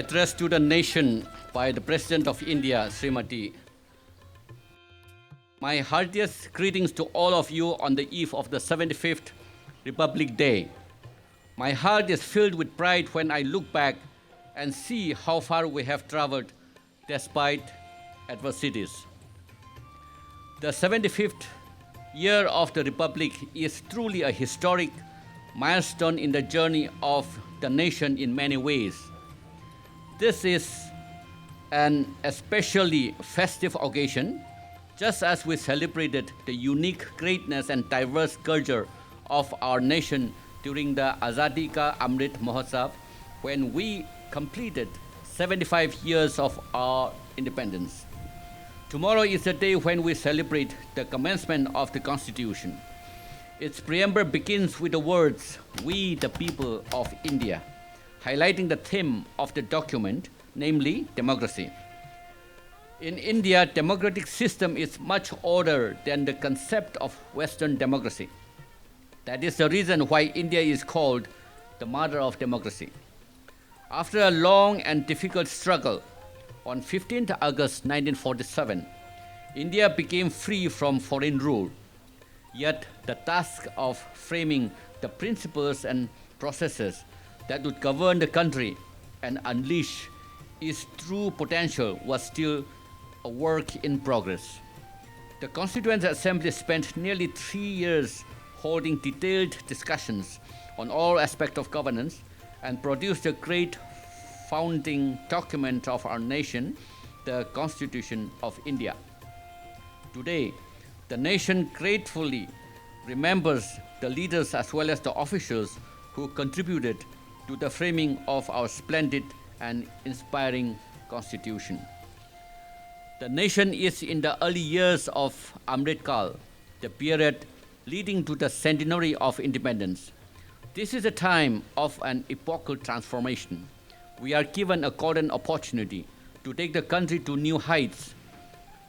Address to the nation by the President of India, Srimati. My heartiest greetings to all of you on the eve of the 75th Republic Day. My heart is filled with pride when I look back and see how far we have traveled despite adversities. The 75th year of the Republic is truly a historic milestone in the journey of the nation in many ways. This is an especially festive occasion, just as we celebrated the unique greatness and diverse culture of our nation during the Azadi Ka Amrit Mahotsav, when we completed 75 years of our independence. Tomorrow is the day when we celebrate the commencement of the Constitution. Its preamble begins with the words, "We the people of India," highlighting the theme of the document, namely democracy. In India, democratic system is much older than the concept of Western democracy. That is the reason why India is called the mother of democracy. After a long and difficult struggle, on 15th August 1947, India became free from foreign rule. Yet the task of framing the principles and processes that would govern the country and unleash its true potential was still a work in progress. The Constituent Assembly spent nearly 3 years holding detailed discussions on all aspects of governance and produced a great founding document of our nation, the Constitution of India. Today, the nation gratefully remembers the leaders as well as the officials who contributed to the framing of our splendid and inspiring Constitution. The nation is in the early years of Amrit Kal, the period leading to the centenary of independence. This is a time of an epochal transformation. We are given a golden opportunity to take the country to new heights.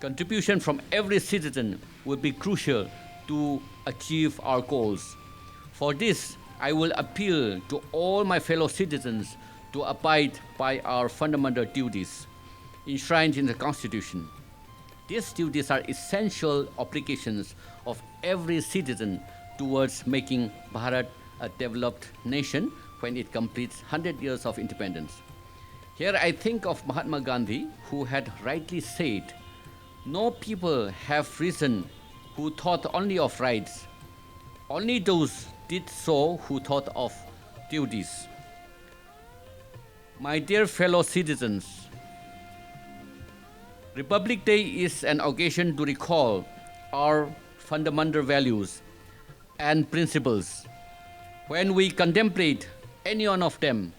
Contribution from every citizen will be crucial to achieve our goals. For this, I will appeal to all my fellow citizens to abide by our fundamental duties enshrined in the Constitution. These duties are essential obligations of every citizen towards making Bharat a developed nation when it completes 100 years of independence. Here I think of Mahatma Gandhi, who had rightly said, "No people have risen who thought only of rights. Only those did so who thought of duties." My dear fellow citizens, Republic Day is an occasion to recall our fundamental values and principles. When we contemplate any one of them,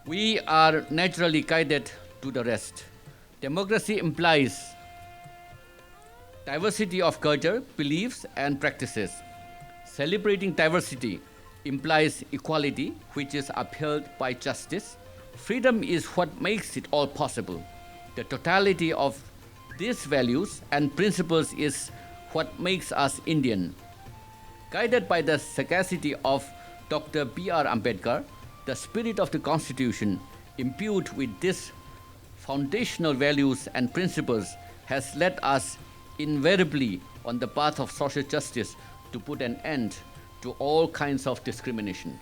we are naturally guided to the rest. Democracy implies diversity of culture, beliefs, and practices. Celebrating diversity implies equality, which is upheld by justice. Freedom is what makes it all possible. The totality of these values and principles is what makes us Indian. Guided by the sagacity of Dr. B.R. Ambedkar, the spirit of the Constitution, imbued with these foundational values and principles, has led us invariably on the path of social justice to put an end to all kinds of discrimination.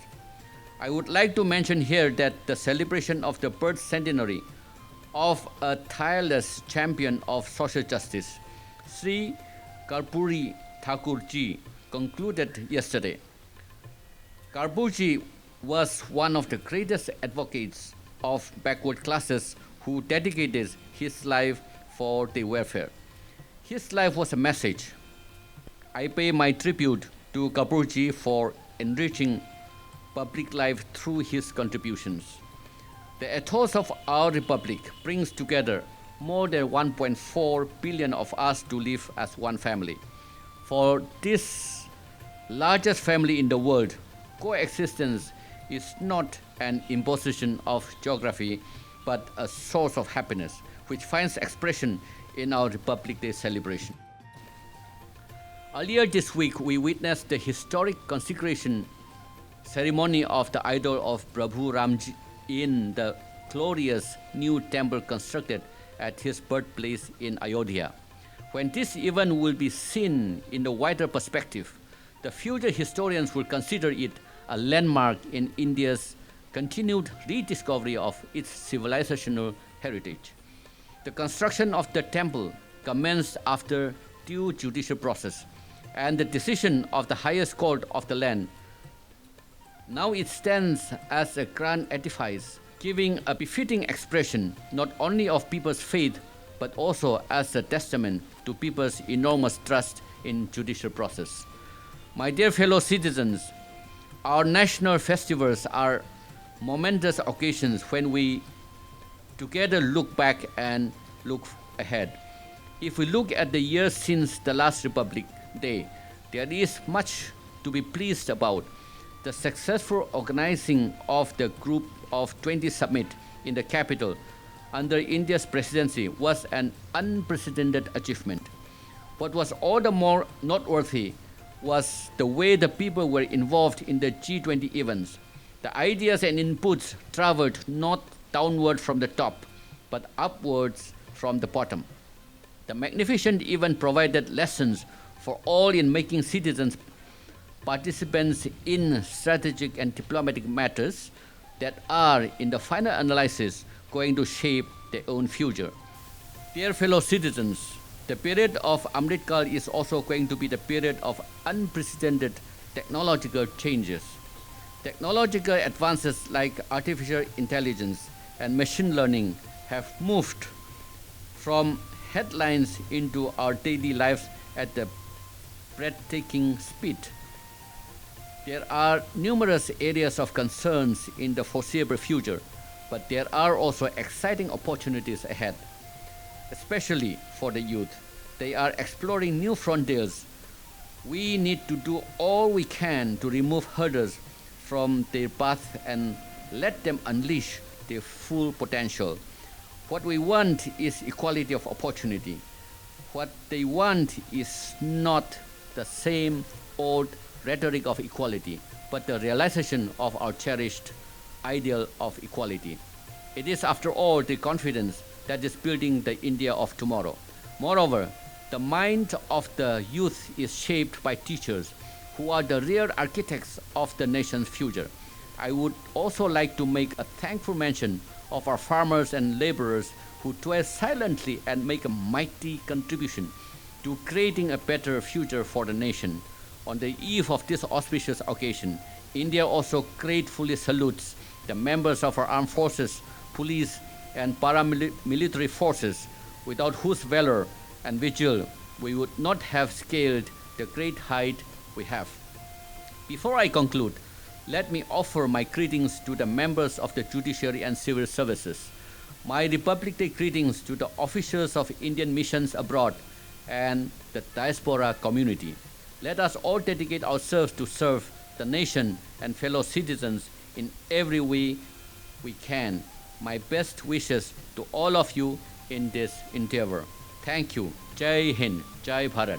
I would like to mention here that the celebration of the birth centenary of a tireless champion of social justice, Sri Karpuri Thakurji, concluded yesterday. Karpurji was one of the greatest advocates of backward classes who dedicated his life for their welfare. His life was a message. I pay my tribute to Karpurji for enriching public life through his contributions. The ethos of our republic brings together more than 1.4 billion of us to live as one family. For this largest family in the world, coexistence is not an imposition of geography, but a source of happiness, which finds expression in our Republic Day celebration. Earlier this week, we witnessed the historic consecration ceremony of the idol of Prabhu Ramji in the glorious new temple constructed at his birthplace in Ayodhya. When this event will be seen in the wider perspective, the future historians will consider it a landmark in India's continued rediscovery of its civilizational heritage. The construction of the temple commenced after due judicial process, and the decision of the highest court of the land. Now it stands as a grand edifice, giving a befitting expression not only of people's faith, but also as a testament to people's enormous trust in judicial process. My dear fellow citizens, our national festivals are momentous occasions when we together look back and look ahead. If we look at the years since the last Republic Day, there is much to be pleased about. The successful organizing of the Group of 20 summit in the capital under India's presidency was an unprecedented achievement. What was all the more noteworthy was the way the people were involved in the G20 events. The ideas and inputs traveled not downward from the top, but upwards from the bottom. The magnificent event provided lessons for all in making citizens participants in strategic and diplomatic matters that are, in the final analysis, going to shape their own future. Dear fellow citizens, the period of Amritkal is also going to be the period of unprecedented technological changes. Technological advances like artificial intelligence and machine learning have moved from headlines into our daily lives at a breathtaking speed. There are numerous areas of concerns in the foreseeable future, but there are also exciting opportunities ahead, especially for the youth. They are exploring new frontiers. We need to do all we can to remove hurdles from their path and let them unleash their full potential. What we want is equality of opportunity. What they want is not the same old rhetoric of equality, but the realization of our cherished ideal of equality. It is, after all, the confidence that is building the India of tomorrow. Moreover, the mind of the youth is shaped by teachers who are the real architects of the nation's future. I would also like to make a thankful mention of our farmers and laborers who toil silently and make a mighty contribution to creating a better future for the nation. On the eve of this auspicious occasion, India also gratefully salutes the members of our armed forces, police, and paramilitary forces, without whose valor and vigil we would not have scaled the great height we have. Before I conclude, let me offer my greetings to the members of the judiciary and civil services. My Republic Day greetings to the officials of Indian missions abroad and the diaspora community. Let us all dedicate ourselves to serve the nation and fellow citizens in every way we can. My best wishes to all of you in this endeavor. Thank you. Jai Hind, Jai Bharat.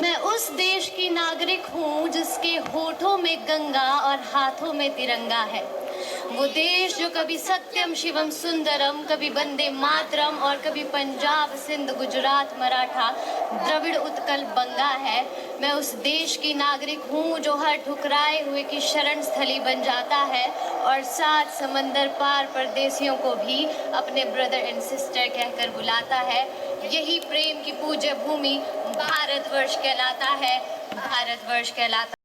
मैं उस देश की नागरिक हूँ जिसके होठों में गंगा और हाथों में तिरंगा है। वो देश जो कभी सत्यम शिवम सुंदरम, कभी वंदे मातरम और कभी पंजाब सिंध गुजरात मराठा द्रविड़ उत्कल बंगा है। मैं उस देश की नागरिक हूँ जो हर ठुकराए हुए की शरण स्थली बन जाता है और सात समंदर पार परदेसियों को भी अपने ब्रदर एंड सिस्टर कहकर बुलाता है। यही प्रेम की पूज्य भूमि भारतवर्ष कहलाता है, भारतवर्ष कहलाता है।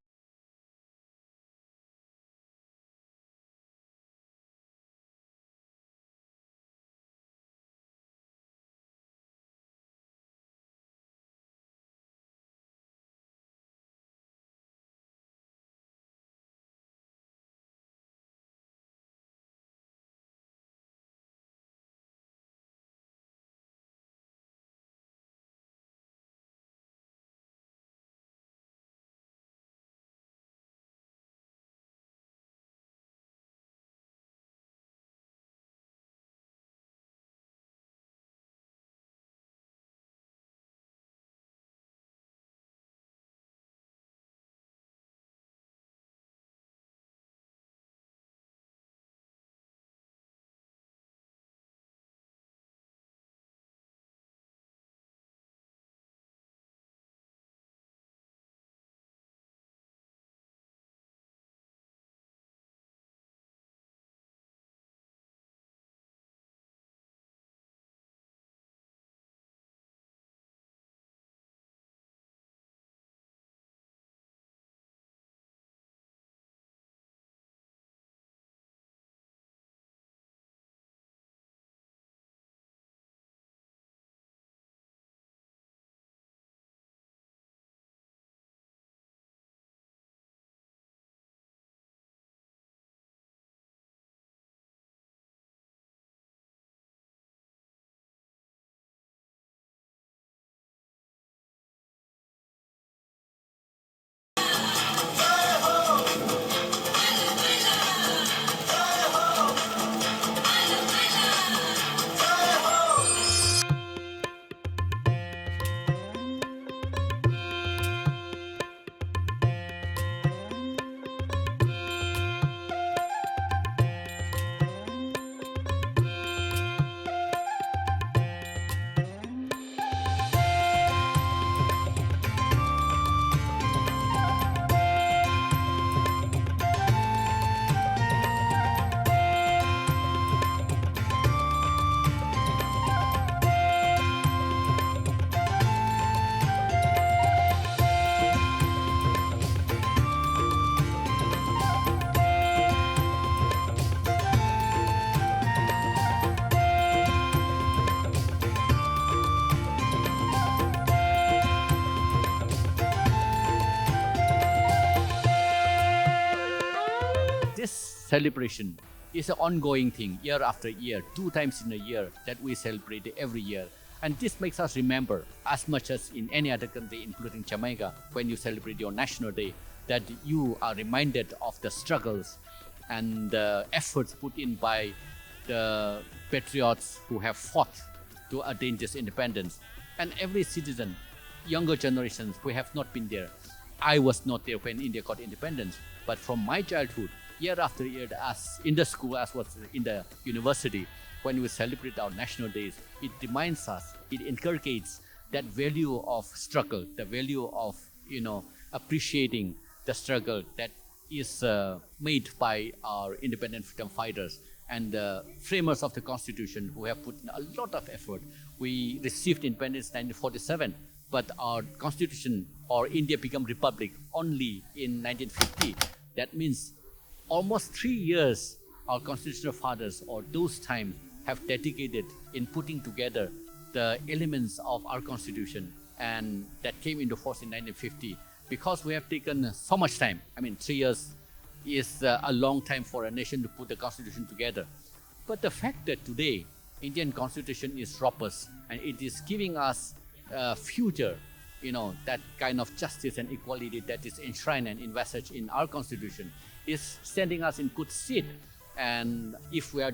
celebration is an ongoing thing year after year, 2 times in a year that we celebrate it every year. And this makes us remember, as much as in any other country, including Jamaica, when you celebrate your National Day, that you are reminded of the struggles and the efforts put in by the patriots who have fought to attain this independence. And every citizen, younger generations who have not been there. I was not there when India got independence, but from my childhood, year after year, as in the school, as was in the university, when we celebrate our national days, it reminds us, it inculcates that value of struggle, the value of, appreciating the struggle that is made by our independent freedom fighters and the framers of the Constitution who have put in a lot of effort. We received independence in 1947, but our Constitution or India became republic only in 1950. That means almost 3 years our constitutional fathers or those times have dedicated in putting together the elements of our Constitution, and that came into force in 1950. Because we have taken so much time, 3 years is a long time for a nation to put the Constitution together. But the fact that today Indian Constitution is robust and it is giving us a future, that kind of justice and equality that is enshrined and envisaged in our Constitution is standing us in good stead. And if we are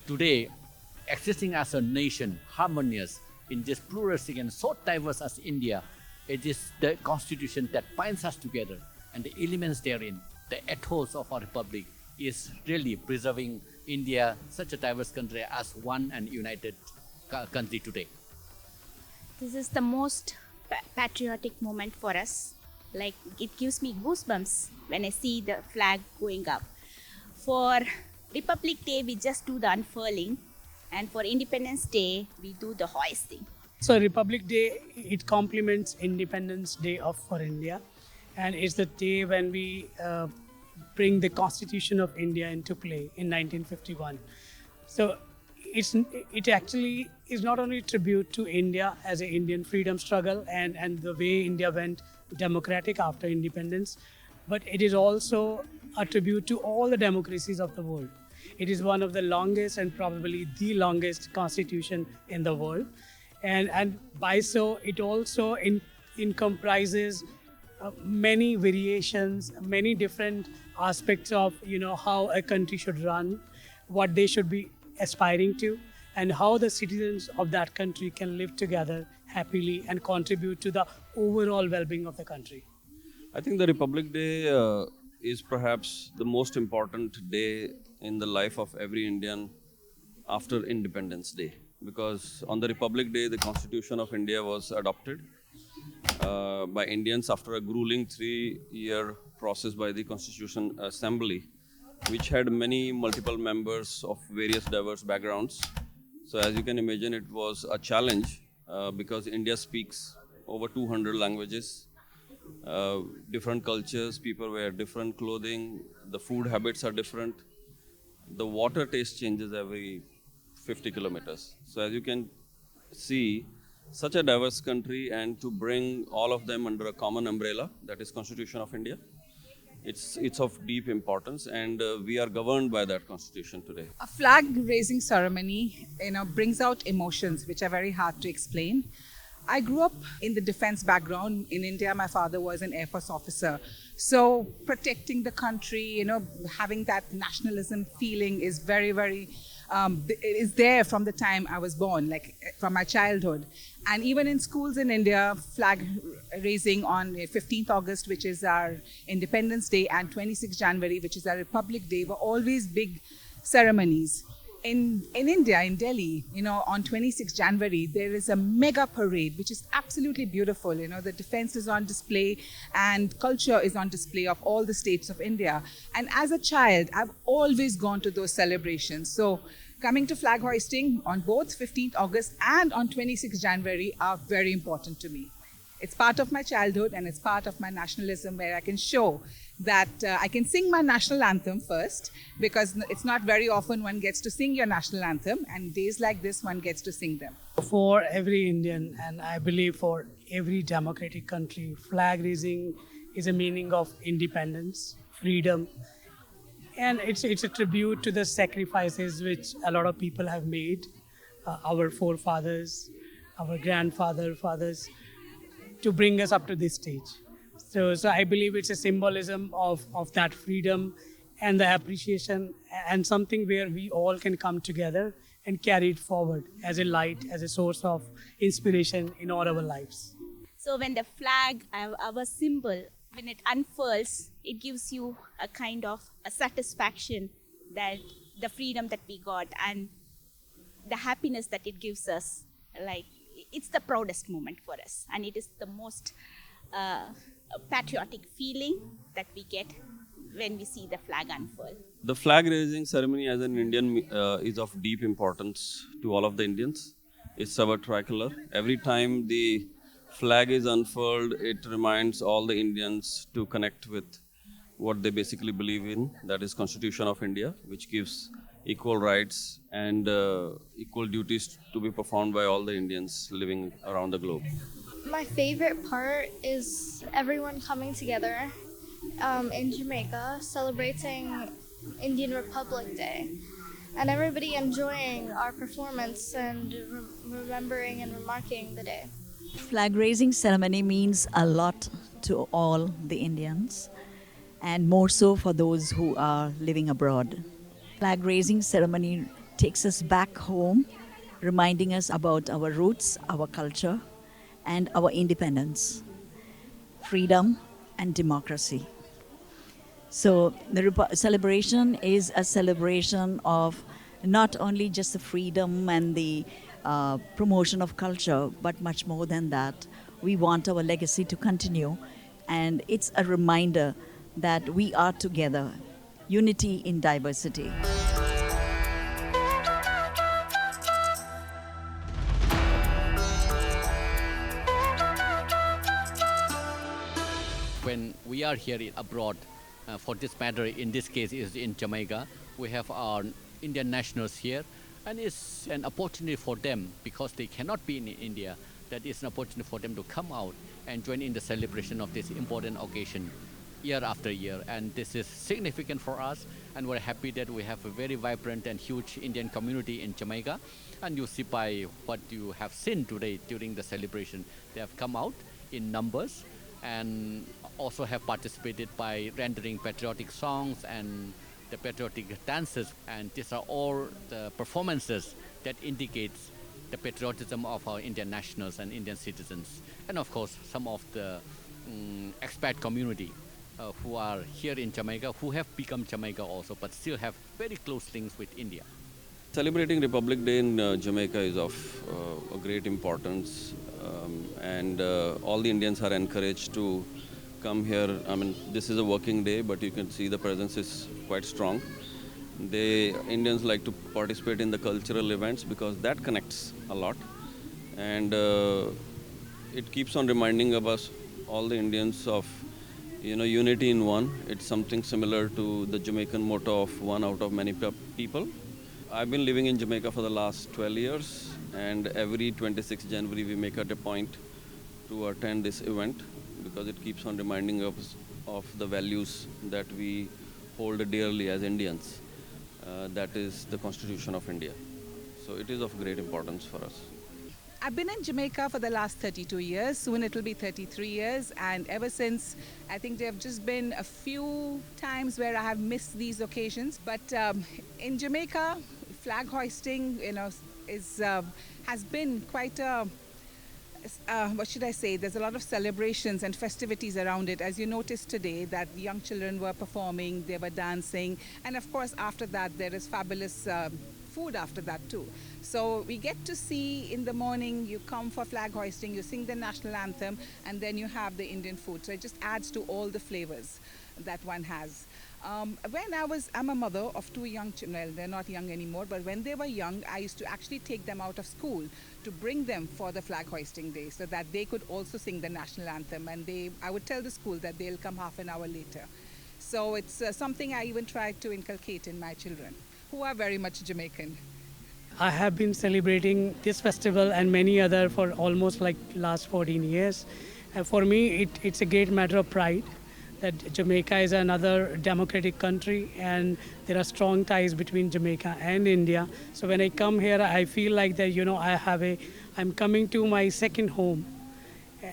today existing as a nation, harmonious in this pluralistic and so diverse as India, it is the Constitution that binds us together, and the elements therein, the ethos of our republic, is really preserving India, such a diverse country, as one and united country today. This is the most patriotic moment for us. Like, it gives me goosebumps when I see the flag going up. For Republic Day, we just do the unfurling, and for Independence Day, we do the hoisting. So Republic Day, it complements Independence Day for India, and it's the day when we bring the Constitution of India into play in 1951. So it actually is not only a tribute to India as an Indian freedom struggle and the way India went democratic after independence, but it is also a tribute to all the democracies of the world. It is one of the longest and probably the longest constitution in the world. And by so, it also comprises many variations, many different aspects of how a country should run, what they should be aspiring to, and how the citizens of that country can live together happily and contribute to the overall well-being of the country. I think the Republic Day is perhaps the most important day in the life of every Indian after Independence Day, because on the Republic Day, the Constitution of India was adopted by Indians after a grueling 3-year process by the Constitution Assembly, which had many multiple members of various diverse backgrounds. So as you can imagine, it was a challenge because India speaks over 200 languages, different cultures, people wear different clothing, the food habits are different, the water taste changes every 50 kilometers. So as you can see, such a diverse country, and to bring all of them under a common umbrella, that is Constitution of India, it's of deep importance, and we are governed by that Constitution today. A flag raising ceremony, brings out emotions which are very hard to explain. I grew up in the defense background. In India, my father was an Air Force officer. So protecting the country, having that nationalism feeling is very, very, is there from the time I was born, like from my childhood. And even in schools in India, flag raising on 15th August, which is our Independence Day, and 26th January, which is our Republic Day, were always big ceremonies. In India, in Delhi, on 26th January, there is a mega parade, which is absolutely beautiful. The defense is on display and culture is on display of all the states of India. And as a child, I've always gone to those celebrations. So coming to flag hoisting on both 15th August and on 26th January are very important to me. It's part of my childhood and it's part of my nationalism, where I can show that I can sing my national anthem first, because it's not very often one gets to sing your national anthem, and days like this one gets to sing them. For every Indian, and I believe for every democratic country, flag raising is a meaning of independence, freedom, And it's a tribute to the sacrifices which a lot of people have made, our forefathers, our fathers, to bring us up to this stage. So I believe it's a symbolism of that freedom and the appreciation, and something where we all can come together and carry it forward as a light, as a source of inspiration in all our lives. So when the flag, our symbol, when it unfurls, it gives you a kind of a satisfaction that the freedom that we got and the happiness that it gives us, like it's the proudest moment for us, and it is the most patriotic feeling that we get when we see the flag unfurl. The flag raising ceremony as an Indian is of deep importance to all of the Indians. It's our tricolor. Every time the flag is unfurled, it reminds all the Indians to connect with what they basically believe in, that is Constitution of India, which gives equal rights and equal duties to be performed by all the Indians living around the globe. My favorite part is everyone coming together in Jamaica, celebrating Indian Republic Day, and everybody enjoying our performance and remembering and remarking the day. Flag raising ceremony means a lot to all the Indians, and more so for those who are living abroad. Flag raising ceremony takes us back home, reminding us about our roots, our culture, and our independence, freedom, and democracy. So the celebration is a celebration of not only just the freedom and the promotion of culture, but much more than that. We want our legacy to continue, and it's a reminder that we are together, unity in diversity. When we are here abroad, for this matter, in this case is in Jamaica, we have our Indian nationals here, and it's an opportunity for them because they cannot be in India. That is an opportunity for them to come out and join in the celebration of this important occasion year after year. And this is significant for us, and we're happy that we have a very vibrant and huge Indian community in Jamaica. And you see by what you have seen today during the celebration, they have come out in numbers and also have participated by rendering patriotic songs and the patriotic dances, and these are all the performances that indicates the patriotism of our Indian nationals and Indian citizens, and of course some of the expat community who are here in Jamaica, who have become Jamaica also, but still have very close links with India. Celebrating Republic Day in Jamaica is of a great importance, and all the Indians are encouraged to come here. I mean, this is a working day, but you can see the presence is quite strong. Indians like to participate in the cultural events because that connects a lot, and it keeps on reminding of us, all the Indians, of unity in one. It's something similar to the Jamaican motto of one out of many people. I've been living in Jamaica for the last 12 years, and every 26th January we make it a point to attend this event because it keeps on reminding us of the values that we hold dearly as Indians. That is the Constitution of India. So it is of great importance for us. I've been in Jamaica for the last 32 years. Soon it will be 33 years. And ever since, I think there have just been a few times where I have missed these occasions. But in Jamaica, flag hoisting, has been quite a what should I say, there's a lot of celebrations and festivities around it. As you noticed today, that young children were performing, they were dancing, and of course after that there is fabulous food after that too. So we get to see in the morning, you come for flag hoisting, you sing the national anthem, and then you have the Indian food. So it just adds to all the flavors that one has. I'm a mother of two young children. Well, they're not young anymore, but when they were young, I used to actually take them out of school to bring them for the flag hoisting day so that they could also sing the national anthem. And I would tell the school that they'll come half an hour later. So it's something I even tried to inculcate in my children, who are very much Jamaican. I have been celebrating this festival and many other for almost like last 14 years. And for me, it's a great matter of pride that Jamaica is another democratic country and there are strong ties between Jamaica and India. So when I come here, I feel like that, I'm coming to my second home.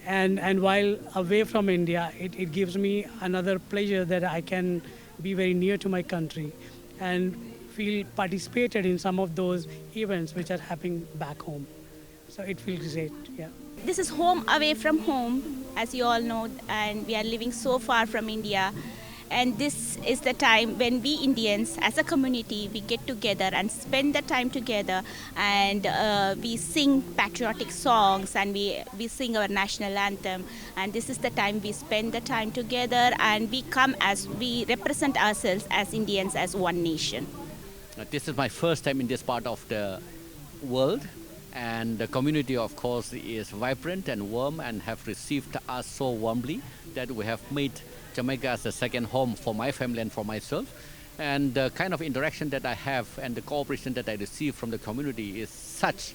And while away from India, it gives me another pleasure that I can be very near to my country and feel participated in some of those events which are happening back home. So it feels great, yeah. This is home away from home, as you all know, and we are living so far from India. And this is the time when we Indians, as a community, we get together and spend the time together, and we sing patriotic songs, and we sing our national anthem. And this is the time we spend the time together, and we represent ourselves as Indians, as one nation. This is my first time in this part of the world, and the community, of course, is vibrant and warm and have received us so warmly that we have made Jamaica as a second home for my family and for myself. And the kind of interaction that I have and the cooperation that I receive from the community is such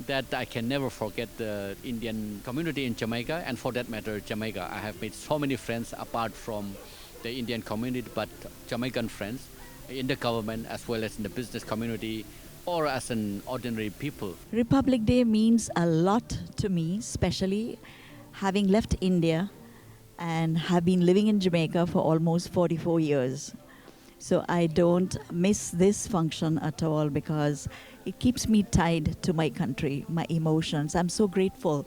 that I can never forget the Indian community in Jamaica, and for that matter, Jamaica. I have made so many friends apart from the Indian community, but Jamaican friends in the government as well as in the business community or as an ordinary people. Republic Day means a lot to me, especially having left India and have been living in Jamaica for almost 44 years. So I don't miss this function at all because it keeps me tied to my country, my emotions. I'm so grateful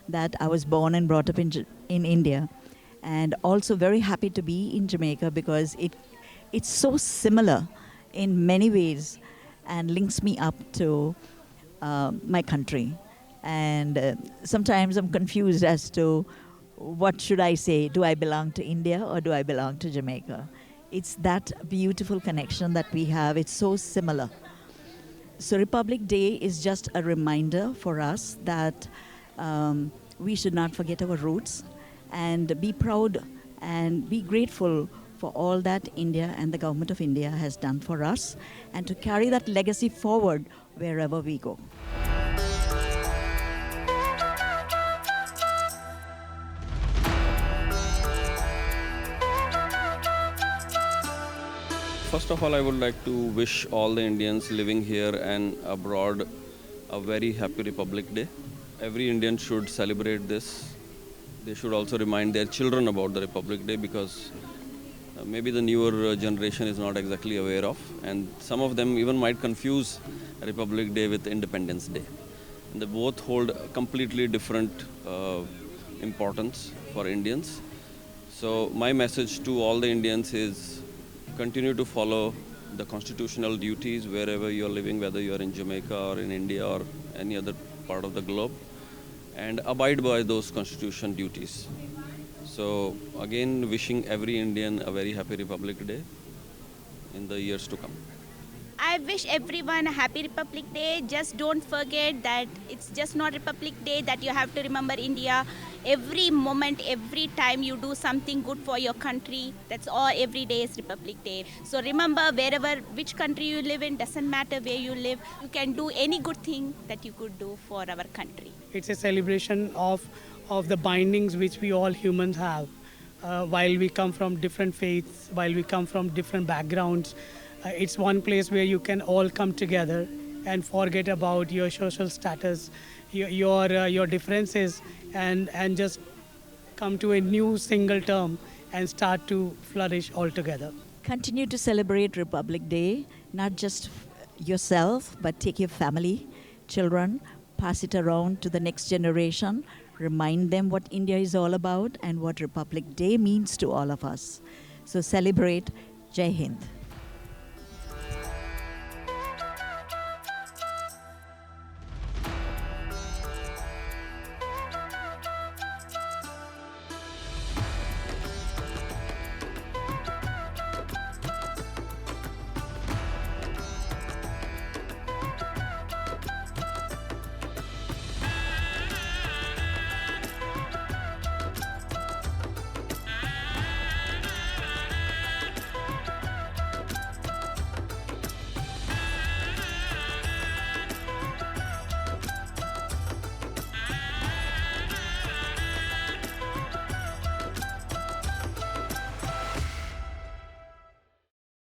that I was born and brought up in India, and also very happy to be in Jamaica because it's so similar in many ways and links me up to my country. And sometimes I'm confused as to what should I say? Do I belong to India or do I belong to Jamaica? It's that beautiful connection that we have. It's so similar. So Republic Day is just a reminder for us that we should not forget our roots and be proud and be grateful for all that India and the government of India has done for us, and to carry that legacy forward wherever we go. First of all, I would like to wish all the Indians living here and abroad a very happy Republic Day. Every Indian should celebrate this. They should also remind their children about the Republic Day because maybe the newer generation is not exactly aware of, and some of them even might confuse Republic Day with Independence Day. And they both hold completely different importance for Indians. So my message to all the Indians is continue to follow the constitutional duties wherever you're living, whether you're in Jamaica or in India or any other part of the globe, and abide by those constitution duties. So again, wishing every Indian a very happy Republic Day in the years to come. I wish everyone a happy Republic Day. Just don't forget that it's just not Republic Day, that you have to remember India. Every moment, every time you do something good for your country, that's all. Every day is Republic Day. So remember, which country you live in, doesn't matter where you live, you can do any good thing that you could do for our country. It's a celebration of the bindings which we all humans have. While we come from different faiths, while we come from different backgrounds, it's one place where you can all come together and forget about your social status, your differences, and just come to a new single term and start to flourish all together. Continue to celebrate Republic Day, not just yourself, but take your family, children, pass it around to the next generation, remind them what India is all about and what Republic Day means to all of us. So celebrate. Jai Hind.